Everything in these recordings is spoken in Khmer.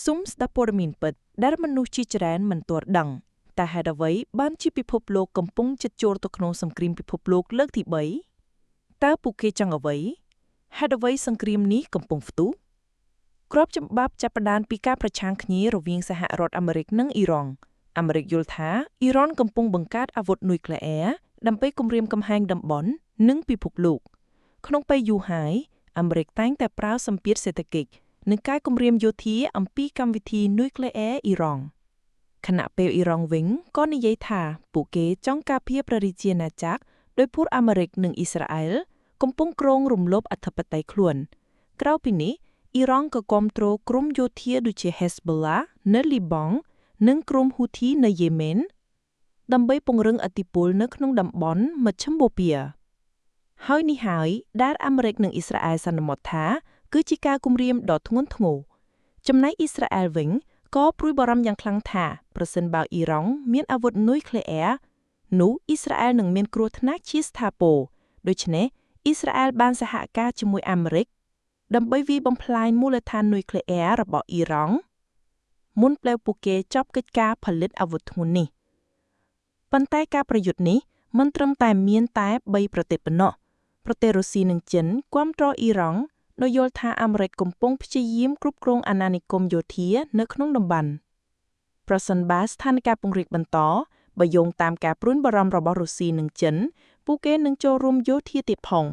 ស៊ុំស្ដាប់ព័ត៌មានពិតដែលមនុស្សជាច្រើនមិនទាន់ដឹងតែហេតុអ្វីបានជាពិភពលោកកំពុងជិតចូលទៅក្នុងសង្គ្រាមពិភពលោកលើកទី3តើពួកគេចង់អ្វីហេតុអ្វីសង្គ្រាមនេះកំពុងផ្ទុះក្របចំបាប់ចាប់ផ្ដើមពីការប្រឆាំងគ្នារវាងសហរដ្ឋអាមេរិកនិងអ៊ីរ៉ង់អាមេរិកយល់ថាអ៊ីរ៉ង់កំពុងបង្កើតអាវុធនុយក្លេអ៊ែរដើម្បីគំរាមកំហែងតំបន់និងពិភពលោកក្នុងពេលយូរហើយអាមេរិកតែងតែប្រើសម្ពាធសេដ្ឋកិច្ចនិងការគំរាមយោធាអំពីកម្មវិធីនុយក្លេអ៊ែរអ៊ីរ៉ង់ខណៈពេលអ៊ីរ៉ង់វិញក៏និយាយថាពួកគេចង់ការពារព្រះរាជាណាចក្រដោយពួកអាមេរិកនិងអ៊ីស្រាអែលកំពុងគ្រោងរំលោភអធិបតេយ្យខ្លួនក្រៅពីនេះអ៊ីរ៉ង់ក៏គាំទ្រក្រុមយោធាដូចជា Hezbollah នៅលីបង់និងក្រុម Houthi នៅយេម៉ែនដើម្បីពង្រឹងឥទ្ធិពលនៅក្នុងតំបន់មជ្ឈិមបូព៌ាហើយនេះហើយដែលអាមេរិកនិងអ៊ីស្រាអែលសន្មតថាគឺជាការគំរាមដ៏ធ្ងន់ធ្ងរចំណែកអ៊ីស្រាអែលវិញក៏ព្រួយបារម្ភយ៉ាងខ្លាំងថាប្រសិនបើអ៊ីរ៉ង់មានអាវុធនុយក្លេអ៊ែរនោះអ៊ីស្រាអែលនឹងមានគ្រោះថ្នាក់ជាស្ថាពរដូច្នេះអ៊ីស្រាអែលបានសហការជាមួយអាមេរិកដើម្បីវាយបំផ្លាញមូលដ្ឋាននុយក្លេអ៊ែររបស់អ៊ីរ៉ង់មុនពេលពួកគេចប់កិច្ចការផលិតអាវុធធ្ងន់នេះប៉ុន្តែការប្រយុទ្ធនេះមិនត្រឹមតែមានតែ3ប្រទេសប៉ុណ្ណោះប្រទេសរុស្ស៊ីនិងចិនគាំទ្រអ៊ីរ៉ង់ដោយយល់ថាអាមេរិកកំពុងព្យាយាមគ្រប់គ្រងអាណានិគមយោធានៅក្នុងតំបន់ប្រសិនបើស្ថានភាពពង្រីកបន្តបើយោងតាមការព្រួយបារម្ភរបស់រុស្ស៊ីនិងចិនពួកគេនឹងចូលរួមយោធាទៀតផង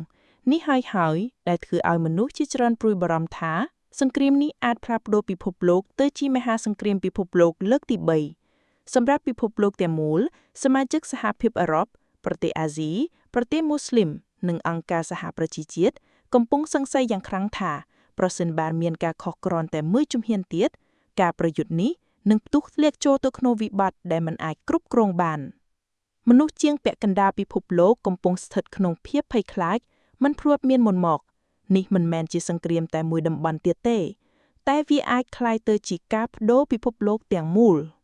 នេះហើយដែលធ្វើឲ្យមនុស្សជាច្រើនព្រួយបារម្ភថាសង្គ្រាមនេះអាចផ្លាស់ប្ដូរពិភពលោកទៅជាមហាសង្គ្រាមពិភពលោកលើកទី3សម្រាប់ពិភពលោកទាំងមូលសមាជិកសហភាពអឺរ៉ុបប្រទេសអាស៊ីប្រទេសមូស្លីមនិងអង្គការសហប្រជាជាតិកំពុងសង្ស័យយ៉ាងខ្លាំងថាប្រសិនបើមានការខុសគ្រាន់តែមួយជំហានទៀតការប្រយុទ្ធនេះនឹងផ្ទុះធ្លាក់ចូលទៅក្នុងវិបត្តិដែលមិនអាចគ្រប់គ្រងបានមនុស្សជាងពាក់កណ្ដាលពិភពលោកកំពុងស្ថិតក្នុងភាពភ័យខ្លាចមិនព្រួតមានមុនមកនេះមិនមែនជាសង្គ្រាមតែមួយតំបន់ទៀតទេតែវាអាចក្លាយទៅជាការបដូរពិភពលោកទាំងមូល